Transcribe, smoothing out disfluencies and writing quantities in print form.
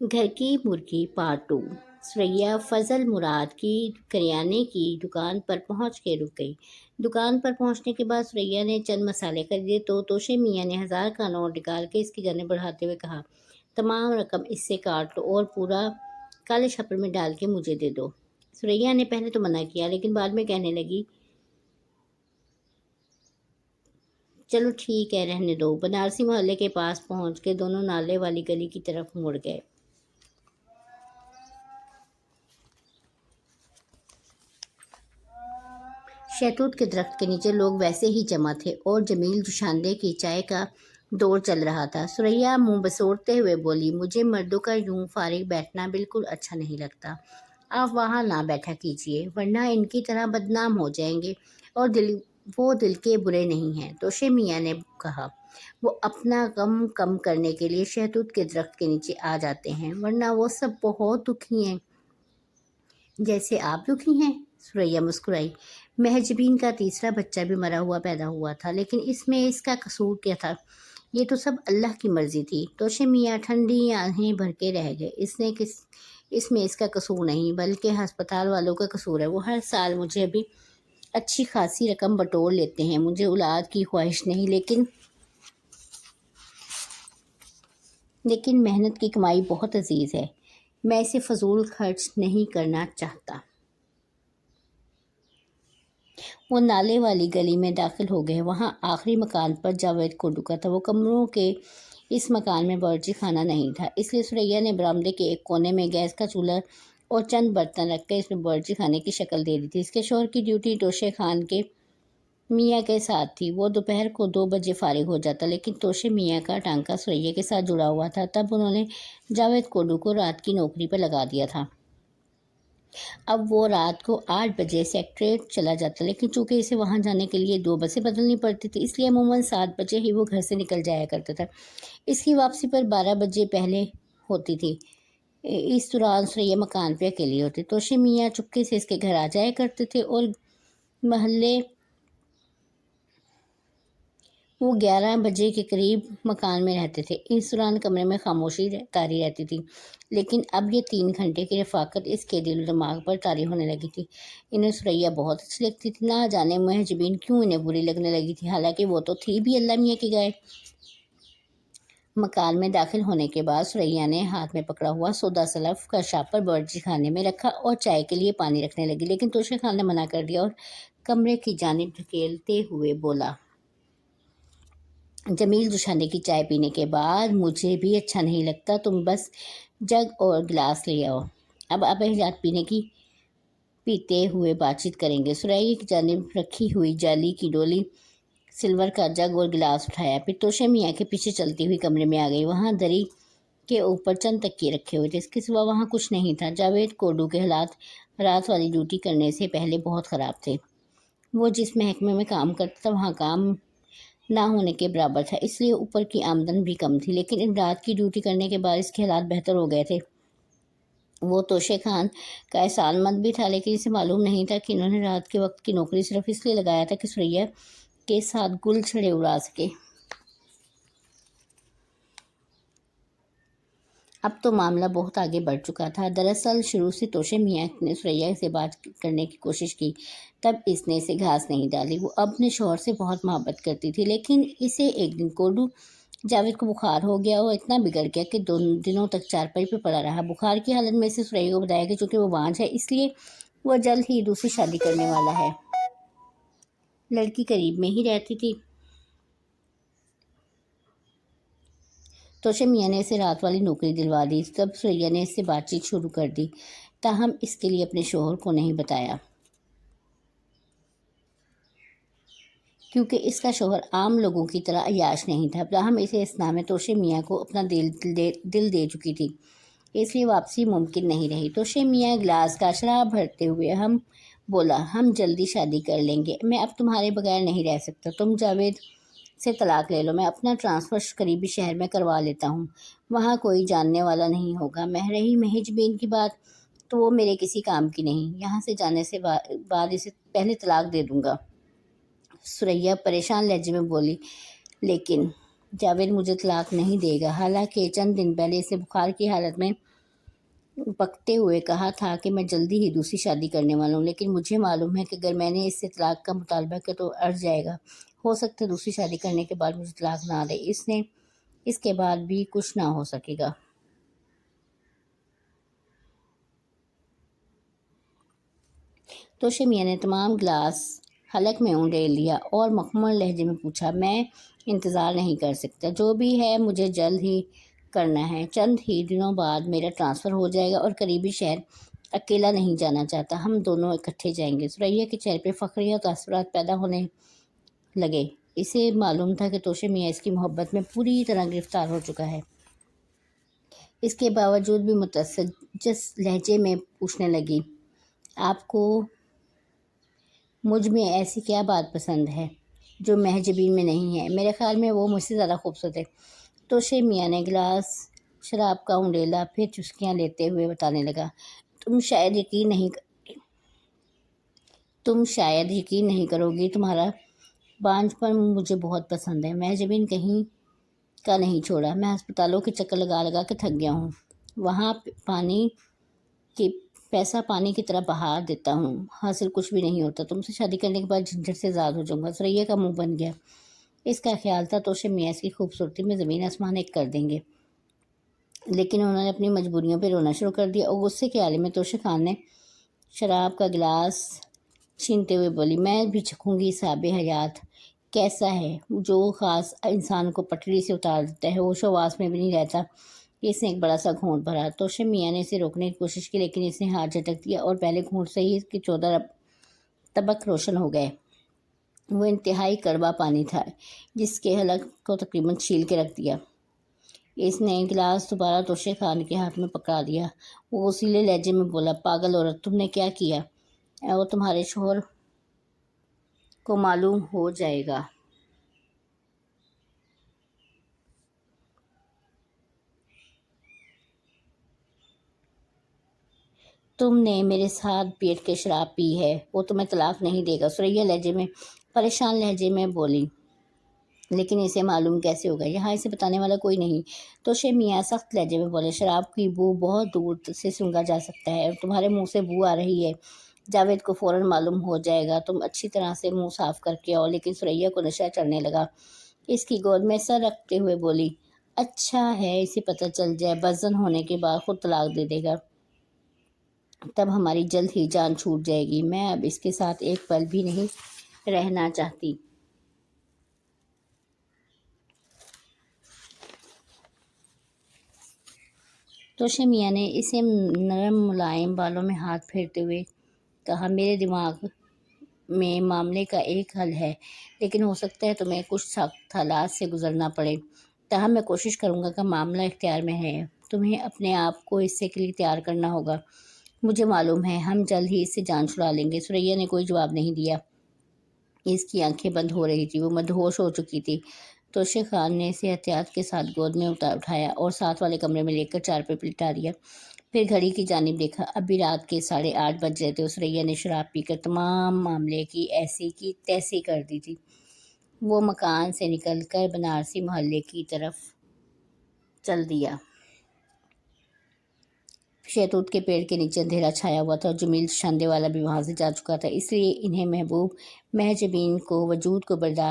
گھر کی مرغی پارٹ 2۔ سریا فضل مراد کی کریانے کی دکان پر پہنچ کے رک گئی۔ دکان پر پہنچنے کے بعد سریا نے چند مسالے خریدے تو توشے میاں نے 1000 کا نوٹ نکال کے اس کی جانب بڑھاتے ہوئے کہا، تمام رقم اس سے کاٹ لو اور پورا کالے چھپر میں ڈال کے مجھے دے دو۔ سریا نے پہلے تو منع کیا، لیکن بعد میں کہنے لگی، چلو ٹھیک ہے، رہنے دو۔ بنارسی محلے کے پاس پہنچ کے دونوں نالے والی گلی کی طرف مڑ گئے۔ شہتوت کے درخت کے نیچے لوگ ویسے ہی جمع تھے اور جمیل جوشاندے کی چائے کا دور چل رہا تھا۔ سریا منہ بسوڑتے ہوئے بولی، مجھے مردوں کا یوں فارغ بیٹھنا بالکل اچھا نہیں لگتا۔ آپ وہاں نہ بیٹھا کیجیے، ورنہ ان کی طرح بدنام ہو جائیں گے، اور وہ دل کے برے نہیں ہیں۔ توشے میاں نے کہا، وہ اپنا غم کم کرنے کے لیے شہتوت کے درخت کے نیچے آ جاتے ہیں، ورنہ وہ سب بہت دکھی ہیں۔ جیسے آپ دکھی ہیں؟ سریا مسکرائی۔ مہجبین کا تیسرا بچہ بھی مرا ہوا پیدا ہوا تھا، لیکن اس میں اس کا قصور کیا تھا؟ یہ تو سب اللہ کی مرضی تھی۔ توشے میاں ٹھنڈی آنکھیں بھر کے رہ گئے۔ اس میں اس کا قصور نہیں، بلکہ ہسپتال والوں کا قصور ہے۔ وہ ہر سال مجھے بھی اچھی خاصی رقم بٹور لیتے ہیں۔ مجھے اولاد کی خواہش نہیں، لیکن محنت کی کمائی بہت عزیز ہے۔ میں اسے فضول خرچ نہیں کرنا چاہتا۔ وہ نالے والی گلی میں داخل ہو گئے۔ وہاں آخری مکان پر جاوید کوڈو کا تھا۔ وہ کمروں کے اس مکان میں باورچی خانہ نہیں تھا، اس لیے سریا نے برآمدے کے ایک کونے میں گیس کا چولہا اور چند برتن رکھ کے اس میں باورچی خانے کی شکل دے دی تھی۔ اس کے شوہر کی ڈیوٹی توشے خان کے میاں کے ساتھ تھی۔ وہ دوپہر کو 2 بجے فارغ ہو جاتا، لیکن توشے میاں کا ٹانکا سریا کے ساتھ جڑا ہوا تھا۔ تب انہوں نے جاوید کوڈو کو رات کی نوکری پر لگا دیا تھا۔ اب وہ رات کو 8 بجے سیکریٹریٹ چلا جاتا، لیکن چونکہ اسے وہاں جانے کے لیے 2 بسیں بدلنی پڑتی تھی، اس لیے عموماً 7 بجے ہی وہ گھر سے نکل جایا کرتا تھا۔ اس کی واپسی پر 12 بجے پہلے ہوتی تھی۔ اس دوران سریا مکان پہ اکیلی ہوتی۔ توشے میاں چپکے سے اس کے گھر آ جایا کرتے تھے اور وہ 11 بجے کے قریب مکان میں رہتے تھے۔ اس دوران کمرے میں خاموشی طاری رہتی تھی، لیکن اب یہ 3 گھنٹے کی رفاقت اس کے دل و دماغ پر طاری ہونے لگی تھی۔ انہیں سریا بہت اچھی لگتی تھی۔ نہ جانے مہجبین کیوں انہیں بری لگنے لگی تھی، حالانکہ وہ تو تھی بھی اللہ میاں کی گائے۔ مکان میں داخل ہونے کے بعد سریا نے ہاتھ میں پکڑا ہوا سودا سلف کا شاپر باورچی خانے میں رکھا اور چائے کے لیے پانی رکھنے لگی، لیکن توشے خان نے منع کر دیا اور کمرے کی جانب دھکیلتے ہوئے بولا، جمیل جوشاندے کی چائے پینے کے بعد مجھے بھی اچھا نہیں لگتا، تم بس جگ اور گلاس لے آؤ، اب آپ احتیاط پیتے ہوئے بات چیت کریں گے۔ سریا کی جانب رکھی ہوئی جالی کی ڈولی سلور کا جگ اور گلاس اٹھایا، پھر توشے میاں کے پیچھے چلتی ہوئی کمرے میں آ گئی۔ وہاں دری کے اوپر چند تکیے رکھے ہوئے تھے، اس کے سوا وہاں کچھ نہیں تھا۔ جاوید کوڈو کے حالات رات والی ڈیوٹی کرنے سے پہلے بہت خراب تھے۔ وہ جس محکمے میں کام کرتا تھا وہاں کام نہ ہونے کے برابر تھا، اس لیے اوپر کی آمدن بھی کم تھی، لیکن ان رات کی ڈیوٹی کرنے کے بعد اس کے حالات بہتر ہو گئے تھے۔ وہ توشے خان کا احسان مند بھی تھا، لیکن اسے معلوم نہیں تھا کہ انہوں نے رات کے وقت کی نوکری صرف اس لیے لگایا تھا کہ سریا کے ساتھ گل چھڑے اڑا سکے۔ اب تو معاملہ بہت آگے بڑھ چکا تھا۔ دراصل شروع سے توشے میاں نے سریا سے بات کرنے کی کوشش کی، تب اس نے اسے گھاس نہیں ڈالی۔ وہ اپنے شوہر سے بہت محبت کرتی تھی، لیکن اسے ایک دن کوڈو جاوید کو بخار ہو گیا اور اتنا بگڑ گیا کہ 2 دنوں تک چارپائی پہ پڑا رہا۔ بخار کی حالت میں اسے سریا کو بتایا کہ چونکہ وہ بانجھ ہے، اس لیے وہ جلد ہی دوسری شادی کرنے والا ہے۔ لڑکی قریب میں ہی رہتی تھی۔ توشے میاں نے اسے رات والی نوکری دلوا دی۔ تب سریا نے اس سے بات چیت شروع کر دی، تاہم اس کے لیے اپنے شوہر کو نہیں بتایا، کیونکہ اس کا شوہر عام لوگوں کی طرح عیاش نہیں تھا۔ تاہم اسے اثناء میں توشے میاں کو اپنا دل دے چکی تھی، اس لیے واپسی ممکن نہیں رہی۔ توشے میاں گلاس کا شراب بھرتے ہوئے بولا، ہم جلدی شادی کر لیں گے، میں اب تمہارے بغیر نہیں رہ سکتا۔ تم جاوید سے طلاق لے لو، میں اپنا ٹرانسفر قریبی شہر میں کروا لیتا ہوں، وہاں کوئی جاننے والا نہیں ہوگا۔ رہی مہجبین کی بات، تو وہ میرے کسی کام کی نہیں، یہاں سے جانے سے بعد اسے پہلے طلاق دے دوں گا۔ سریا پریشان لہجے میں بولی، لیکن جاوید مجھے طلاق نہیں دے گا، حالانکہ چند دن پہلے اسے بخار کی حالت میں پکتے ہوئے کہا تھا کہ میں جلدی ہی دوسری شادی کرنے والا ہوں، لیکن مجھے معلوم ہے کہ اگر میں نے اس سے طلاق کا مطالبہ کیا تو اڑ جائے گا۔ ہو سکتا ہے دوسری شادی کرنے کے بعد مجھے طلاق نہ دے، اس کے بعد بھی کچھ نہ ہو سکے گا۔ توشے میاں نے تمام گلاس حلق میں اونڈیل لیا اور مخمل لہجے میں پوچھا، میں انتظار نہیں کر سکتا، جو بھی ہے مجھے جلد ہی کرنا ہے۔ چند ہی دنوں بعد میرا ٹرانسفر ہو جائے گا اور قریبی شہر اکیلا نہیں جانا چاہتا، ہم دونوں اکٹھے جائیں گے۔ ثریا کے چہرے پہ فخریہ تاثرات پیدا ہونے لگے۔ اسے معلوم تھا کہ توشے میاں اس کی محبت میں پوری طرح گرفتار ہو چکا ہے۔ اس کے باوجود بھی متجسس لہجے میں پوچھنے لگی، آپ کو مجھ میں ایسی کیا بات پسند ہے جو مہجبین میں نہیں ہے؟ میرے خیال میں وہ مجھ سے زیادہ خوبصورت ہے۔ توشے میاں نے گلاس شراب کا اونڈیلا، پھر چسکیاں لیتے ہوئے بتانے لگا، تم شاید یقین نہیں کرو گی، تمہارا بانجھ پن مجھے بہت پسند ہے۔ مہجبین کہیں کا نہیں چھوڑا، میں ہسپتالوں کے چکر لگا لگا کے تھک گیا ہوں، وہاں پیسہ پانی کی طرح بہا دیتا ہوں، حاصل کچھ بھی نہیں ہوتا۔ تم سے شادی کرنے کے بعد جھنجھٹ سے آزاد ہو جاؤں گا۔ ثریا کا منہ بن گیا۔ اس کا خیال تھا توشے میاں اس کی خوبصورتی میں زمین آسمان ایک کر دیں گے، لیکن انہوں نے اپنی مجبوریوں پہ رونا شروع کر دیا، اور غصے کے عالم میں توشے خان نے شراب کا گلاس چھینتے ہوئے بولی، میں بھی چکھوں گی اس آب حیات کیسا ہے جو خاص انسان کو پٹری سے اتار دیتا ہے، ہوش و حواس میں بھی نہیں رہتا۔ اس نے ایک بڑا سا گھونٹ بھرا۔ توشے میاں نے اسے روکنے کی کوشش کی، لیکن اس نے ہاتھ جھٹک دیا اور پہلے گھونٹ سے ہی اس کے 14 طبق روشن ہو گئے۔ وہ انتہائی کڑوا پانی تھا جس کے حلق کو تقریباً چھیل کے رکھ دیا۔ اس نے گلاس دوبارہ توشے خان کے ہاتھ میں پکڑا دیا۔ وہ غصیلے لہجے میں بولا، پاگل عورت، تم نے کیا کیا؟ وہ تمہارے شوہر کو معلوم ہو جائے گا۔ تم نے میرے ساتھ بیٹھ کے شراب پی ہے، وہ تمہیں طلاق نہیں دے گا۔ ثریا پریشان لہجے میں بولی، لیکن اسے معلوم کیسے ہوگا؟ یہاں اسے بتانے والا کوئی نہیں۔ توشے میاں سخت لہجے میں بولے، شراب کی بو بہت دور سے سونگا جا سکتا ہے، تمہارے منہ سے بو آ رہی ہے، جاوید کو فوراً معلوم ہو جائے گا، تم اچھی طرح سے منہ صاف کر کے آؤ۔ لیکن ثریا کو نشہ چڑھنے لگا، اس کی گود میں سر رکھتے ہوئے بولی، اچھا ہے اسے پتہ چل جائے، بزن ہونے کے بعد خود طلاق دے دے گا، تب ہماری جلد ہی جان چھوٹ جائے گی، میں اب اس کے ساتھ ایک پل بھی نہیں رہنا چاہتی۔ توشے میاں نے اسے نرم ملائم بالوں میں ہاتھ پھیرتے ہوئے کہا، میرے دماغ میں معاملے کا ایک حل ہے، لیکن ہو سکتا ہے تمہیں کچھ سخت حالات سے گزرنا پڑے، تاہم میں کوشش کروں گا کہ معاملہ اختیار میں ہے، تمہیں اپنے آپ کو اس کے لیے تیار کرنا ہوگا، مجھے معلوم ہے ہم جلد ہی اس سے جان چھڑا لیں گے۔ ثریا نے کوئی جواب نہیں دیا، اس کی آنکھیں بند ہو رہی تھی، وہ مدہوش ہو چکی تھی۔ توشے خان نے اسے احتیاط کے ساتھ گود میں اٹھایا اور ساتھ والے کمرے میں لے کر چارپائی پہ لٹا دیا، پھر گھڑی کی جانب دیکھا، ابھی رات کے 8:30 بج رہے تھے۔ ثریا نے شراب پی کر تمام معاملے کی ایسی کی تیسی کر دی تھی۔ وہ مکان سے نکل کر بنارسی محلے کی طرف چل دیا۔ شہتوت کے پیڑ کے نیچے اندھیرا چھایا ہوا تھا اور جمیل شاندے والا بھی وہاں سے جا چکا تھا، اس لیے انہیں محبوب مہجبین کو وجود کو برداشت